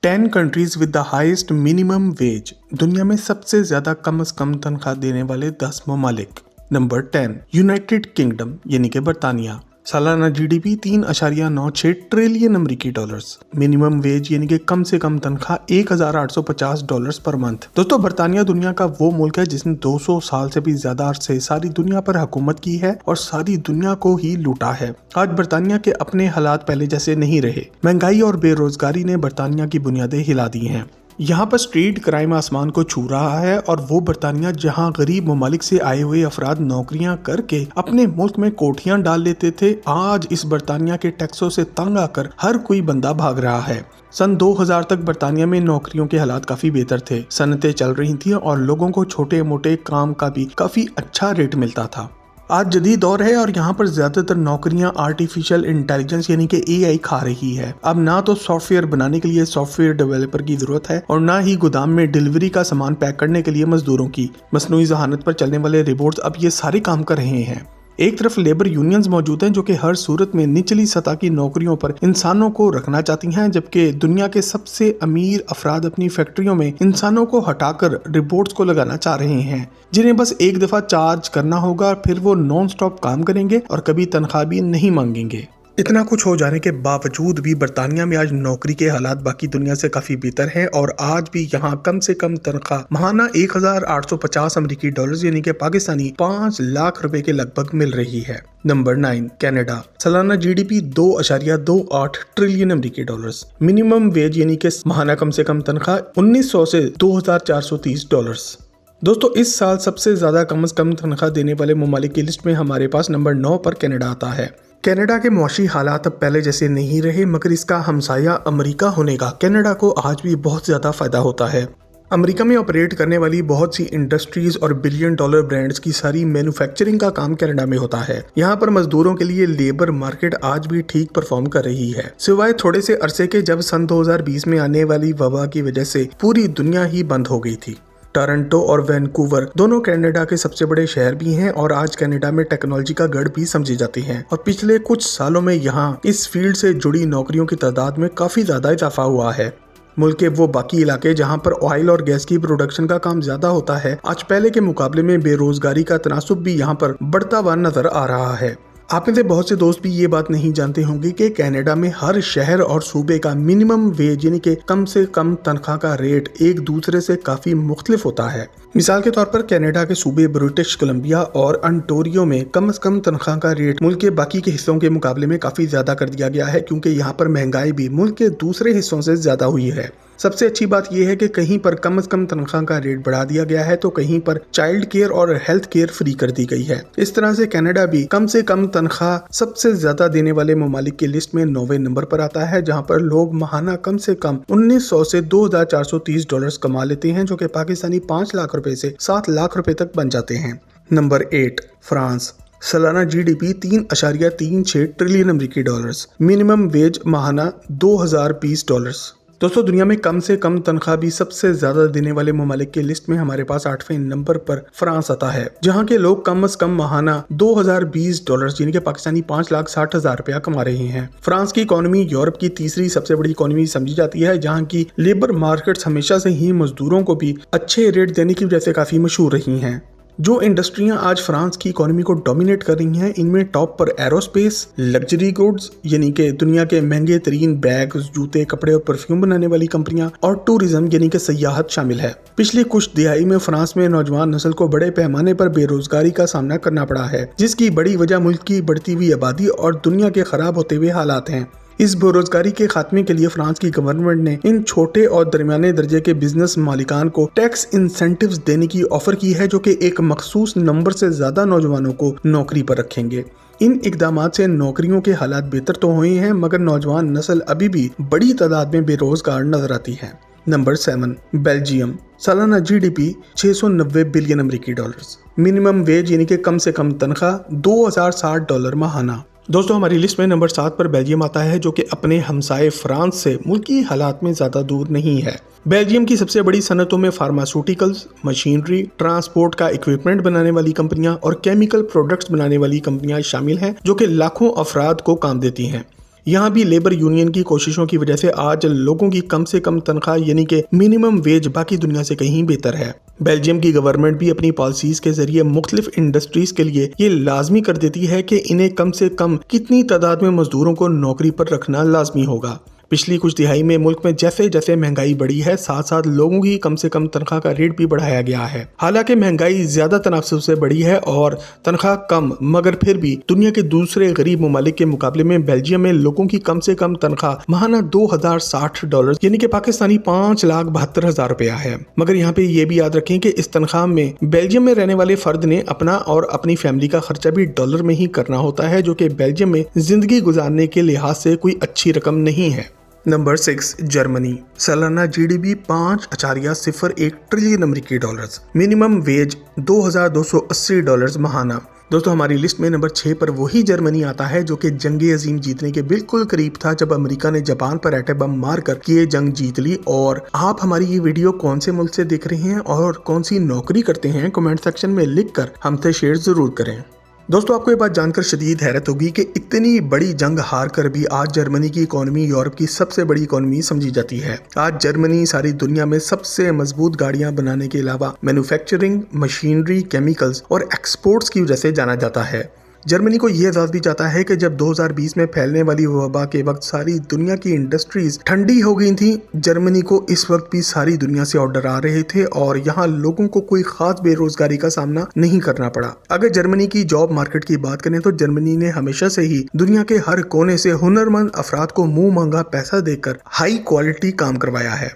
10 countries with the highest minimum wage. दुनिया में सबसे ज्यादा कम से कम तनख्वाह देने वाले 10 ममालिक। नंबर 10 यूनाइटेड किंगडम यानी कि बरतानिया। सालाना जीडीपी 3.96 ट्रिलियन अमेरिकी डॉलर्स। मिनिमम वेज यानी कि कम से कम तनख्वाह $1,850 पर मंथ। दोस्तों, बरतानिया दुनिया का वो मुल्क है जिसने 200 साल से भी ज्यादा अरसे सारी दुनिया पर हुकूमत की है और सारी दुनिया को ही लूटा है। आज बरतानिया के अपने हालात पहले जैसे नहीं रहे। महंगाई और बेरोजगारी ने बरतानिया की बुनियादें हिला दी हैं। यहाँ पर स्ट्रीट क्राइम आसमान को छू रहा है और वो बरतानिया जहाँ गरीब ममालिक से आए हुए अफराद नौकरियां करके अपने मुल्क में कोठियां डाल लेते थे, आज इस बरतानिया के टैक्सों से तंग आकर हर कोई बंदा भाग रहा है। सन 2000 तक बरतानिया में नौकरियों के हालात काफी बेहतर थे, सनतें चल रही थी और लोगों को छोटे मोटे काम का भी काफी अच्छा रेट मिलता था। आज जदीद दौर है और यहाँ पर ज्यादातर नौकरियां आर्टिफिशियल इंटेलिजेंस यानी कि एआई खा रही है। अब ना तो सॉफ्टवेयर बनाने के लिए सॉफ्टवेयर डेवलपर की जरूरत है और ना ही गोदाम में डिलीवरी का सामान पैक करने के लिए मजदूरों की। मसनूई ज़हानत पर चलने वाले रोबोट्स अब ये सारे काम कर रहे हैं। एक तरफ लेबर यूनियंस मौजूद हैं जो कि हर सूरत में निचली सतह की नौकरियों पर इंसानों को रखना चाहती हैं, जबकि दुनिया के सबसे अमीर अफराद अपनी फैक्ट्रियों में इंसानों को हटाकर रोबोट्स को लगाना चाह रहे हैं, जिन्हें बस एक दफा चार्ज करना होगा, फिर वो नॉन स्टॉप काम करेंगे और कभी तनख्वाह भी नहीं मांगेंगे। इतना कुछ हो जाने के बावजूद भी बरतानिया में आज नौकरी के हालात बाकी दुनिया से काफी बेहतर हैं और आज भी यहाँ कम से कम तनख्वाह महाना $1,850 अमेरिकी डॉलर यानी कि पाकिस्तानी 5 लाख रुपए के लगभग मिल रही है। Number 9 Canada. सालाना जीडीपी 2.28 ट्रिलियन अमेरिकी डॉलर्स। मिनिमम वेज यानी कि महाना कम से कम तनख्वाह $1,900 से $2,430। दोस्तों, इस साल सबसे ज्यादा कम से कम तनख्वाह देने वाले ममालिक की लिस्ट में हमारे पास नंबर 9 पर कनाडा आता है। कनाडा के मुआशी हालात अब पहले जैसे नहीं रहे, मगर इसका हमसाया अमेरिका होने का कनाडा को आज भी बहुत ज्यादा फायदा होता है। अमेरिका में ऑपरेट करने वाली बहुत सी इंडस्ट्रीज और बिलियन डॉलर ब्रांड्स की सारी मैन्युफैक्चरिंग का काम कनाडा में होता है। यहाँ पर मजदूरों के लिए लेबर मार्केट आज भी ठीक परफॉर्म कर रही है, सिवाय थोड़े से अरसे के जब सन 2020 में आने वाली वबा की वजह से पूरी दुनिया ही बंद हो गई थी। टोरंटो और वैंकूवर दोनों कनाडा के सबसे बड़े शहर भी हैं और आज कनाडा में टेक्नोलॉजी का गढ़ भी समझे जाते हैं और पिछले कुछ सालों में यहाँ इस फील्ड से जुड़ी नौकरियों की तादाद में काफी ज्यादा इजाफा हुआ है। मुल्क के वो बाकी इलाके जहाँ पर ऑयल और गैस की प्रोडक्शन का काम ज्यादा होता है, आज पहले के मुकाबले में बेरोजगारी का तनासुब भी यहाँ पर बढ़ता हुआ नजर आ रहा है। आप में से बहुत से दोस्त भी ये बात नहीं जानते होंगे कि कनाडा में हर शहर और सूबे का मिनिमम वेज यानी कि कम से कम तनख्वाह का रेट एक दूसरे से काफी मुख्तलिफ होता है। मिसाल के तौर पर कनाडा के सूबे ब्रिटिश कोलंबिया और अंटोरियो में कम से कम तनख्वाह का रेट मुल्क के बाकी के हिस्सों के मुकाबले में काफी ज्यादा कर दिया गया है, क्योंकि यहाँ पर महंगाई भी मुल्क के दूसरे हिस्सों से ज्यादा हुई है। सबसे अच्छी बात यह है कि कहीं पर कम से कम तनख्वाह का रेट बढ़ा दिया गया है तो कहीं पर चाइल्ड केयर और हेल्थ केयर फ्री कर दी गई है। इस तरह से कनाडा भी कम से कम तनख्वाह सबसे ज्यादा देने वाले ममालिक की लिस्ट में 9वें नंबर पर आता है, जहां पर लोग महाना कम से कम $1,900 से $2,430 कमा लेते हैं, जो कि पाकिस्तानी 5 लाख रुपए से 7 लाख रुपए तक बन जाते हैं। Number 8 France. सालाना जीडीपी 3.36 ट्रिलियन अमेरिकी डॉलर्स। मिनिमम वेज महाना $2,020। दोस्तों, दुनिया में कम से कम तनख्वाह भी सबसे ज्यादा देने वाले ममालिक की लिस्ट में हमारे पास 8वें नंबर पर फ्रांस आता है, जहां के लोग कम से कम महाना $2,020 यानी कि पाकिस्तानी 5,60,000 रुपया कमा रहे हैं। फ्रांस की इकोनॉमी यूरोप की तीसरी सबसे बड़ी इकोनॉमी समझी जाती है, जहां की लेबर मार्केट्स हमेशा से ही मजदूरों को भी अच्छे रेट देने की वजह से काफी मशहूर रही हैं। जो इंडस्ट्रियां आज फ्रांस की इकोनॉमी को डोमिनेट कर रही हैं, इनमें टॉप पर एरोस्पेस, लग्जरी गुड्स यानी कि दुनिया के महंगे तरीन बैग्स, जूते, कपड़े और परफ्यूम बनाने वाली कंपनियां और टूरिज्म यानी कि सयाहत शामिल है। पिछली कुछ दिहाई में फ्रांस में नौजवान नस्ल को बड़े पैमाने पर बेरोजगारी का सामना करना पड़ा है, जिसकी बड़ी वजह मुल्क की बढ़ती हुई आबादी और दुनिया के खराब होते हुए हालात हैं। इस बेरोजगारी के खात्मे के लिए फ्रांस की गवर्नमेंट ने इन छोटे और दरमियाने दर्जे के बिजनेस मालिकान को टैक्स इंसेंटिव्स देने की ऑफर की है, जो कि एक मखसूस नंबर से ज्यादा नौजवानों को नौकरी पर रखेंगे। इन इकदामात से नौकरियों के हालात बेहतर तो हुए हैं, मगर नौजवान नस्ल अभी भी बड़ी तादाद में बेरोजगार नजर आती है। Number 7 Belgium. सालाना जीडीपी 690 बिलियन अमेरिकी डॉलर्स। मिनिमम वेज यानी कि कम से कम तनख्वाह $2,060 माहाना। दोस्तों, हमारी लिस्ट में नंबर 7 पर बेल्जियम आता है, जो कि अपने हमसाए फ्रांस से मुल्की हालात में ज्यादा दूर नहीं है। बेल्जियम की सबसे बड़ी सनतों में फार्मास्यूटिकल्स, मशीनरी, ट्रांसपोर्ट का इक्विपमेंट बनाने वाली कंपनियां और केमिकल प्रोडक्ट्स बनाने वाली कंपनियां शामिल हैं, जो कि लाखों अफराद को काम देती हैं। यहाँ भी लेबर यूनियन की कोशिशों की वजह से आज लोगों की कम से कम तनख्वाह यानी कि मिनिमम वेज बाकी दुनिया से कहीं बेहतर है। बेल्जियम की गवर्नमेंट भी अपनी पॉलिसीज के जरिए मुख्तलिफ इंडस्ट्रीज के लिए ये लाजमी कर देती है कि इन्हें कम से कम कितनी तादाद में मजदूरों को नौकरी पर रखना लाजमी होगा। पिछली कुछ दिहाई में मुल्क में जैसे जैसे महंगाई बढ़ी है, साथ साथ लोगों की कम से कम तनख्वाह का रेट भी बढ़ाया गया है। हालांकि महंगाई ज्यादा तनासब से बढ़ी है और तनख्वाह कम, मगर फिर भी दुनिया के दूसरे गरीब ममालिक के मुकाबले में बेल्जियम में लोगों की कम से कम तनख्वाह माहाना $2060 यानी कि पाकिस्तानी 5,72,000 रुपया है। मगर यहाँ पे ये भी याद रखें कि इस तनख्वाह में बेल्जियम में रहने वाले फर्द ने अपना और अपनी फैमिली का खर्चा भी डॉलर में ही करना होता है, जो कि बेल्जियम में जिंदगी गुजारने के लिहाज से कोई अच्छी रकम नहीं है। Number 6 Germany. सालाना जीडीपी $5.01 ट्रिलियन अमेरिकी डॉलर्स, मिनिमम वेज $2,280 माहाना। दोस्तों हमारी लिस्ट में नंबर 6 पर वही जर्मनी आता है जो कि जंग अजीम जीतने के बिल्कुल करीब था जब अमेरिका ने जापान पर एटम बम मारकर ये जंग जीत ली। और आप हमारी ये वीडियो कौन से मुल्क से देख रहे हैं और कौन सी नौकरी करते हैं, कमेंट सेक्शन में लिखकर हमसे शेयर जरूर करें। दोस्तों आपको ये बात जानकर शदीद हैरत होगी कि इतनी बड़ी जंग हार कर भी आज जर्मनी की इकोनॉमी यूरोप की सबसे बड़ी इकोनॉमी समझी जाती है। आज जर्मनी सारी दुनिया में सबसे मजबूत गाड़ियां बनाने के अलावा मैन्युफैक्चरिंग, मशीनरी, केमिकल्स और एक्सपोर्ट्स की वजह से जाना जाता है। जर्मनी को यह एहसास भी जाता है कि जब 2020 में फैलने वाली वबा के वक्त सारी दुनिया की इंडस्ट्रीज ठंडी हो गई थी, जर्मनी को इस वक्त भी सारी दुनिया से ऑर्डर आ रहे थे और यहाँ लोगों को कोई खास बेरोजगारी का सामना नहीं करना पड़ा। अगर जर्मनी की जॉब मार्केट की बात करें तो जर्मनी ने हमेशा से ही दुनिया के हर कोने से हुनरमंद अफराद को मुंह मांगा पैसा देकर हाई क्वालिटी काम करवाया है।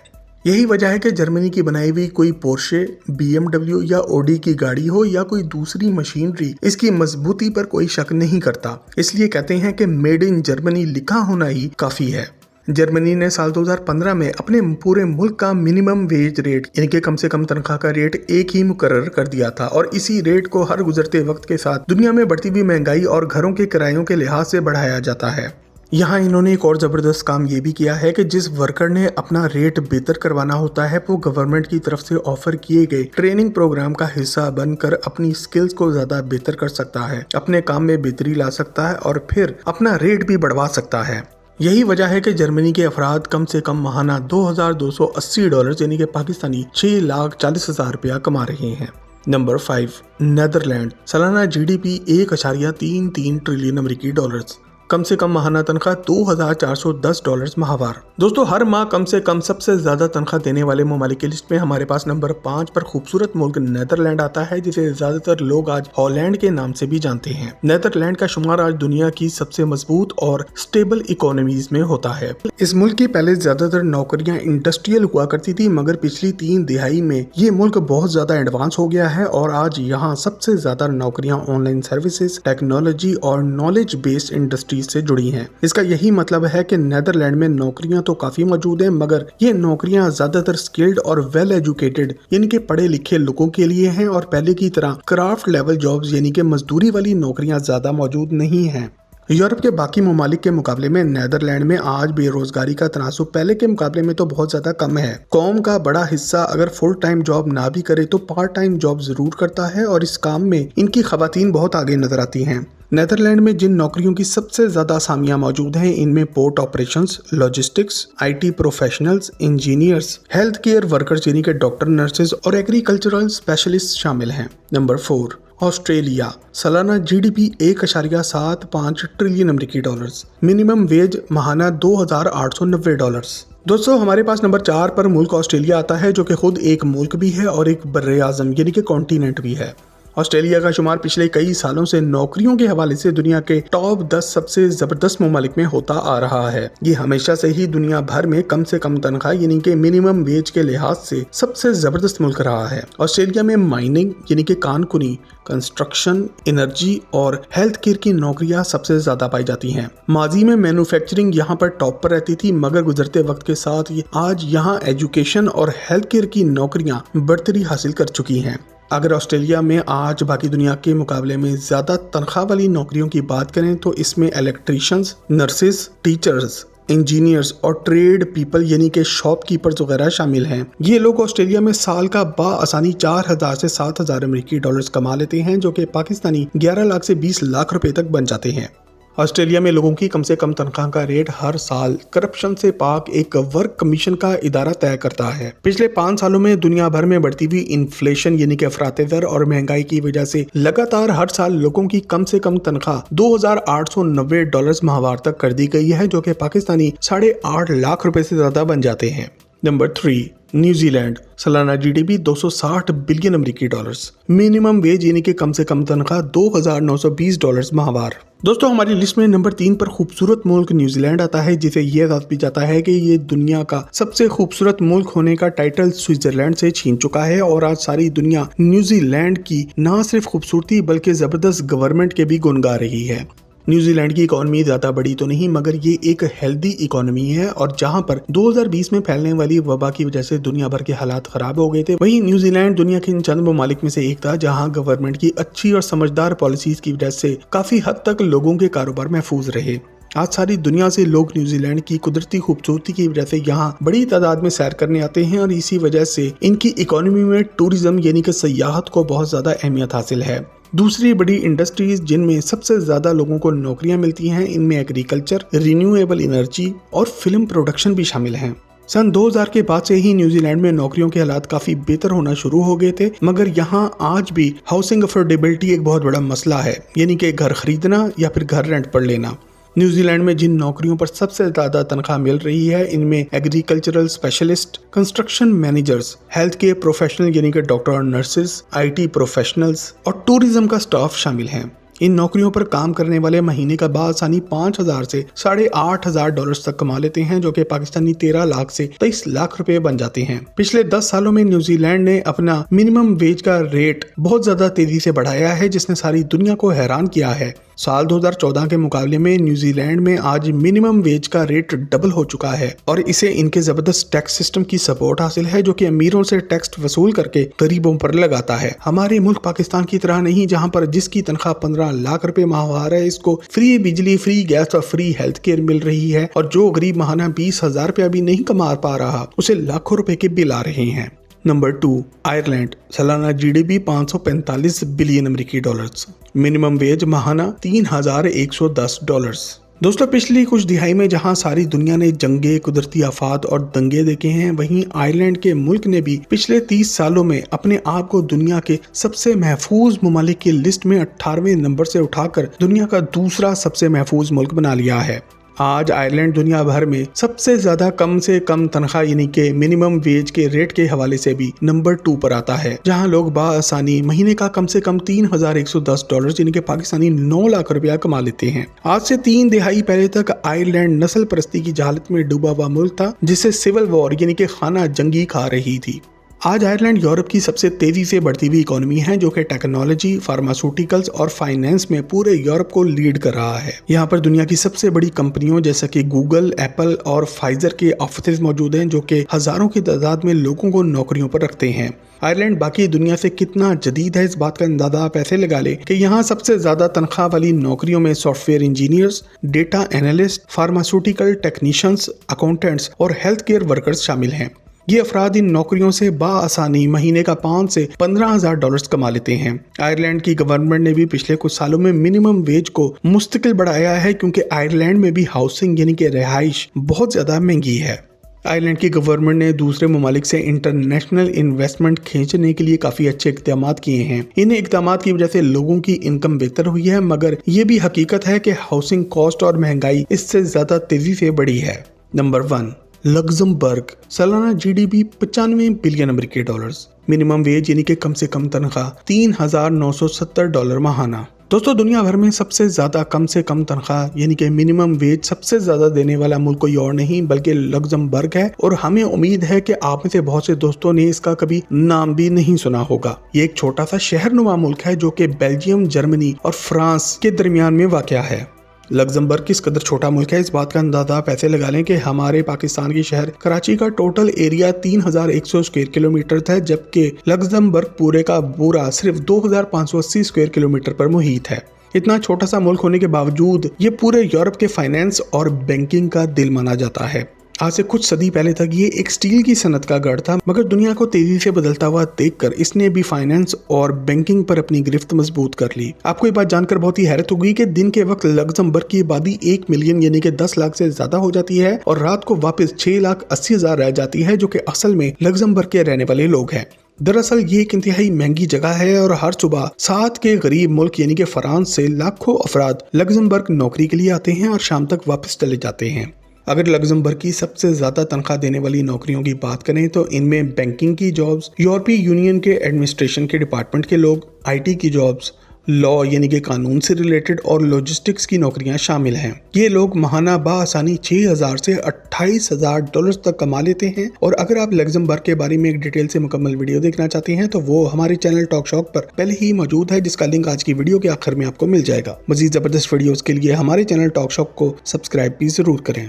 यही वजह है कि जर्मनी की बनाई हुई कोई पोर्शे, BMW या ऑडी की गाड़ी हो या कोई दूसरी मशीनरी, इसकी मजबूती पर कोई शक नहीं करता। इसलिए कहते हैं कि मेड इन जर्मनी लिखा होना ही काफी है। जर्मनी ने साल 2015 में अपने पूरे मुल्क का मिनिमम वेज रेट यानी कि कम से कम तनख्वाह का रेट एक ही मुकर्रर कर दिया था और इसी रेट को हर गुजरते वक्त के साथ दुनिया में बढ़ती हुई महंगाई और घरों के किरायों के लिहाज से बढ़ाया जाता है। यहाँ इन्होंने एक और ज़बरदस्त काम ये भी किया है कि जिस वर्कर ने अपना रेट बेहतर करवाना होता है वो गवर्नमेंट की तरफ से ऑफर किए गए ट्रेनिंग प्रोग्राम का हिस्सा बनकर अपनी स्किल्स को ज़्यादा बेहतर कर सकता है, अपने काम में बेहतरी ला सकता है और फिर अपना रेट भी बढ़वा सकता है। यही वजह है कि जर्मनी के अफराद कम से कम माहाना $2,280 यानी कि पाकिस्तानी 6,40,000 रुपया कमा रहे हैं। Number 5 Netherland. सालाना जीडीपी $1.33 ट्रिलियन अमेरिकी डॉलर्स, कम से कम माहाना तनख्वाह $2,410 माहवार। दोस्तों हर माह कम से कम सबसे ज्यादा तनख्वाह देने वाले ममालिक की लिस्ट में हमारे पास नंबर 5 पर खूबसूरत मुल्क नेदरलैंड आता है, जिसे ज्यादातर लोग आज हॉलैंड के नाम से भी जानते हैं। नेदरलैंड का शुमार आज दुनिया की सबसे मजबूत और स्टेबल इकोनॉमीज में होता है। इस मुल्क की पहले ज्यादातर नौकरियां इंडस्ट्रियल हुआ करती थी, मगर पिछली 3 दिहाई में ये मुल्क बहुत ज्यादा एडवांस हो गया है और आज यहाँ सबसे ज्यादा नौकरियां ऑनलाइन सर्विसेज, टेक्नोलॉजी और नॉलेज बेस्ड इंडस्ट्री से जुड़ी हैं। इसका यही मतलब है कि नेदरलैंड में नौकरियां तो काफी मौजूद हैं, मगर ये नौकरियां ज्यादातर स्किल्ड और वेल एजुकेटेड यानी कि पढ़े लिखे लोगों के लिए हैं और पहले की तरह क्राफ्ट लेवल जॉब्स यानी कि मजदूरी वाली नौकरियां ज्यादा मौजूद नहीं हैं। यूरोप के बाकी ममालिक के मुकाबले में नेदरलैंड में आज बेरोजगारी का तनासुब पहले के मुकाबले में तो बहुत ज्यादा कम है। कौम का बड़ा हिस्सा अगर फुल टाइम जॉब ना भी करे तो पार्ट टाइम जॉब जरूर करता है और इस काम में इनकी खवातीन बहुत आगे नजर आती हैं। नेदरलैंड में जिन नौकरियों की सबसे ज्यादा असामियां मौजूद हैं इनमें port operations, logistics, IT professionals, engineers, health care workers यानी कि डॉक्टर, नर्सेज और एग्रीकल्चरल स्पेशलिस्ट शामिल हैं। Number 4 Australia. सालाना जीडीपी $1.75 ट्रिलियन अमेरिकी डॉलर्स, मिनिमम वेज माहाना $2,890। दोस्तों हमारे पास नंबर 4 पर मुल्क ऑस्ट्रेलिया आता है, जो कि खुद एक मुल्क भी है और एक बर्रे आज़म यानी कि कॉन्टिनेंट भी है। ऑस्ट्रेलिया का शुमार पिछले कई सालों से नौकरियों के हवाले से दुनिया के टॉप 10 सबसे जबरदस्त ममालिक में होता आ रहा है। ये हमेशा से ही दुनिया भर में कम से कम तनख्वाह यानी कि मिनिमम वेज के लिहाज से सबसे जबरदस्त मुल्क रहा है। ऑस्ट्रेलिया में माइनिंग यानी कि कानकुनी, कंस्ट्रक्शन, एनर्जी और हेल्थ केयर की नौकरियां सबसे ज्यादा पाई जाती हैं। माजी में मैन्युफैक्चरिंग यहाँ पर टॉप पर रहती थी, मगर गुजरते वक्त के साथ आज यहाँ एजुकेशन और हेल्थ केयर की नौकरियां बढ़तरी हासिल कर चुकी हैं। अगर ऑस्ट्रेलिया में आज बाकी दुनिया के मुकाबले में ज्यादा तनख्वाह वाली नौकरियों की बात करें तो इसमें इलेक्ट्रीशियंस, नर्सेज, टीचर्स, इंजीनियर्स और ट्रेड पीपल यानी कि शॉपकीपर्स वगैरह शामिल हैं। ये लोग ऑस्ट्रेलिया में साल का बाआसानी 4,000 से 7,000 अमेरिकी डॉलर्स कमा लेते हैं, जो कि पाकिस्तानी 11 लाख से 20 लाख रुपए तक बन जाते हैं। ऑस्ट्रेलिया में लोगों की कम से कम तनख्वाह का रेट हर साल करप्शन से पाक एक वर्क कमीशन का इदारा तय करता है। पिछले 5 सालों में दुनिया भर में बढ़ती हुई इन्फ्लेशन यानी कि अफराते दर और महंगाई की वजह से लगातार हर साल लोगों की कम से कम तनख्वाह $2,890 माहवार तक कर दी गई है, जो कि पाकिस्तानी 8.5 लाख रुपए से ज्यादा बन जाते हैं। Number 3, New Zealand. सालाना जीडीपी 260 बिलियन अमेरिकी डॉलर्स। मिनिमम वेज यानी कि कम से कम तनख्वाह $2,920 माहवार। दोस्तों, हमारी लिस्ट में नंबर 3 पर खूबसूरत मुल्क न्यूजीलैंड आता है, जिसे यह दावा भी जाता है कि ये दुनिया का सबसे खूबसूरत मुल्क होने का टाइटल स्विट्जरलैंड से छीन चुका है और आज सारी दुनिया न्यूजीलैंड की न सिर्फ खूबसूरती बल्कि जबरदस्त गवर्नमेंट के भी गुण गा रही है। न्यूजीलैंड की इकोनॉमी ज्यादा बड़ी तो नहीं, मगर ये एक हेल्दी इकोनॉमी है और जहां पर 2020 में फैलने वाली वबा की वजह से दुनिया भर के हालात खराब हो गए थे, वहीं न्यूजीलैंड दुनिया के इन चंद ममालिक में से एक था जहां गवर्नमेंट की अच्छी और समझदार पॉलिसीज की वजह से काफी हद तक लोगों के कारोबार महफूज रहे। आज सारी दुनिया से लोग न्यूजीलैंड की कुदरती खूबसूरती की वजह से यहाँ बड़ी तादाद में सैर करने आते हैं और इसी वजह से इनकी इकोनॉमी में टूरिज्म यानी कि सयाहत को बहुत ज्यादा अहमियत हासिल है। दूसरी बड़ी इंडस्ट्रीज जिनमें सबसे ज्यादा लोगों को नौकरियां मिलती हैं, इनमें एग्रीकल्चर, रिन्यूएबल एनर्जी और फिल्म प्रोडक्शन भी शामिल हैं। सन 2000 के बाद से ही न्यूजीलैंड में नौकरियों के हालात काफी बेहतर होना शुरू हो गए थे, मगर यहाँ आज भी हाउसिंग अफोर्डेबिलिटी एक बहुत बड़ा मसला है, यानी कि घर खरीदना या फिर घर रेंट पर लेना। न्यूजीलैंड में जिन नौकरियों पर सबसे ज्यादा तनख्वाह मिल रही है, इनमें agricultural specialist, construction managers, health care professional यानी कि डॉक्टर और नर्सेज, IT प्रोफेशनल्स और टूरिज्म का स्टाफ शामिल हैं। इन नौकरियों पर काम करने वाले महीने का बासानी 5,000 से $8,500 तक कमा लेते हैं, जो कि पाकिस्तानी 13 लाख से 23 लाख रुपए बन जाते हैं। पिछले 10 सालों में न्यूजीलैंड ने अपना मिनिमम वेज का रेट बहुत ज्यादा तेजी से बढ़ाया है, जिसने सारी दुनिया को हैरान किया है। साल 2014 के मुकाबले में न्यूजीलैंड में आज मिनिमम वेज का रेट डबल हो चुका है और इसे इनके जबरदस्त टैक्स सिस्टम की सपोर्ट हासिल है, जो कि अमीरों से टैक्स वसूल करके गरीबों पर लगाता है। हमारे मुल्क पाकिस्तान की तरह नहीं, जहां पर जिसकी तनख्वाह 15 लाख रुपए माहवार है, इसको फ्री बिजली, फ्री गैस और फ्री हेल्थ केयर मिल रही है, और जो गरीब माहाना 20,000 रुपया भी नहीं कमा पा रहा, उसे लाखों रुपए के बिल आ रहे हैं। Number 2, Ireland. सालाना जीडीपी 545 बिलियन अमेरिकी डॉलर्स। मिनिमम वेज माहाना $3,110। दोस्तों, पिछली कुछ दिहाई में जहां सारी दुनिया ने जंगे, कुदरती आफात और दंगे देखे हैं, वहीं आयरलैंड के मुल्क ने भी पिछले 30 सालों में अपने आप को दुनिया के सबसे महफूज ममालिक की लिस्ट में 18वें नंबर से उठाकर दुनिया का दूसरा सबसे महफूज मुल्क बना लिया है। आज आयरलैंड दुनिया भर में सबसे ज्यादा कम से कम तनख्वाह यानी कि मिनिमम वेज के रेट के हवाले से भी नंबर 2 पर आता है, जहां लोग बाआसानी महीने का कम से कम $3,110 यानी कि पाकिस्तानी 9 लाख रुपया कमा लेते हैं। आज से 3 दिहाई पहले तक आयरलैंड नस्ल परस्ती की जहालत में डूबा हुआ मुल्क था, जिसे सिविल वॉर यानी कि खाना जंगी खा रही थी। आज आयरलैंड यूरोप की सबसे तेजी से बढ़ती हुई इकोनॉमी है, जो कि टेक्नोलॉजी, फार्मास्यूटिकल्स और फाइनेंस में पूरे यूरोप को लीड कर रहा है। यहाँ पर दुनिया की सबसे बड़ी कंपनियों जैसे कि गूगल, एप्पल और फाइजर के ऑफिस मौजूद हैं, जो कि हजारों की तादाद में लोगों को नौकरियों पर रखते हैं। आयरलैंड बाकी दुनिया से कितना जदीद है, इस बात का अंदाजा आप ऐसे लगा ले कि यहाँ सबसे ज्यादा तनख्वाह वाली नौकरियों में software engineers, data analyst, pharmaceutical technicians, accountants और हेल्थ केयर वर्कर्स शामिल हैं। ये अफराद इन नौकरियों से बाआसानी महीने का $5,000 से $15,000 कमा लेते हैं। आयरलैंड की गवर्नमेंट ने भी पिछले कुछ सालों में मिनिमम वेज को मुस्तकिल बढ़ाया है, क्योंकि आयरलैंड में भी हाउसिंग यानी कि रिहाइश बहुत ज्यादा महंगी है। आयरलैंड की गवर्नमेंट ने दूसरे ममालिक से इंटरनेशनल इन्वेस्टमेंट खींचने के लिए काफी अच्छे इक़दाम किए हैं। इन इक़दाम की वजह से लोगों की इनकम बेहतर हुई है, मगर ये भी हकीकत है कि हाउसिंग कॉस्ट और महंगाई इससे ज्यादा तेजी से बढ़ी है। Number 1, Luxembourg. सालाना जीडीपी 95 बिलियन अमेरिकी डॉलर्स। मिनिमम वेज यानी कि कम से कम तनख्वाह $3,970 माहाना। दोस्तों, दुनिया भर में सबसे ज्यादा कम से कम तनख्वाह यानी कि मिनिमम वेज सबसे ज्यादा देने वाला मुल्क कोई और नहीं बल्कि लग्जमबर्ग है, और हमें उम्मीद है कि आप में से बहुत से दोस्तों ने इसका कभी नाम भी नहीं सुना होगा। ये एक छोटा सा शहरनुमा मुल्क है, जो कि बेल्जियम, जर्मनी और फ्रांस के दरमियान में वाक़या है। लग्जमबर्ग किस कदर छोटा मुल्क है, इस बात का अंदाजा आप ऐसे लगा लें कि हमारे पाकिस्तान की शहर कराची का टोटल एरिया 3,100 स्क्वायर किलोमीटर था, जबकि लग्जमबर्ग पूरे का पूरा सिर्फ 2,580 स्क्वायर किलोमीटर पर मुहित है। इतना छोटा सा मुल्क होने के बावजूद ये पूरे यूरोप के फाइनेंस और बैंकिंग का दिल माना जाता है। आज से कुछ सदी पहले तक ये एक स्टील की सनत का गढ़ था, मगर दुनिया को तेजी से बदलता हुआ देखकर इसने भी फाइनेंस और बैंकिंग पर अपनी गिरफ्त मजबूत कर ली। आपको ये बात जानकर बहुत ही हैरत होगी कि दिन के वक्त लग्जमबर्ग की आबादी 1 मिलियन यानी कि 10 लाख से ज्यादा हो जाती है और रात को वापस 6,80,000 रह जाती है, जो कि असल में लग्जमबर्ग के रहने वाले लोग हैं। दरअसल ये एक इंतहाई महंगी जगह है और हर सुबह साथ के गरीब मुल्क यानी कि फ्रांस से लाखों अफराद लग्जमबर्ग नौकरी के लिए आते हैं और शाम तक वापस चले जाते हैं। अगर लग्जमबर्ग की सबसे ज्यादा तनख्वाह देने वाली नौकरियों की बात करें तो इनमें बैंकिंग की जॉब्स, यूरोपीय यूनियन के एडमिनिस्ट्रेशन के डिपार्टमेंट के लोग, IT की जॉब्स, लॉ यानी कि कानून से रिलेटेड और लॉजिस्टिक्स की नौकरियां शामिल हैं। ये लोग माहाना बासानी 6,000 से $28,000 तक कमा लेते हैं। और अगर आप लग्जमबर्ग के बारे में एक डिटेल से मुकम्मल वीडियो देखना चाहते हैं तो वो हमारे चैनल टॉक शॉक पर पहले ही मौजूद है, जिसका लिंक आज की वीडियो के आखिर में आपको मिल जाएगा। मजीद जबरदस्त वीडियोस के लिए हमारे चैनल टॉक शॉक को सब्सक्राइब भी जरूर करें।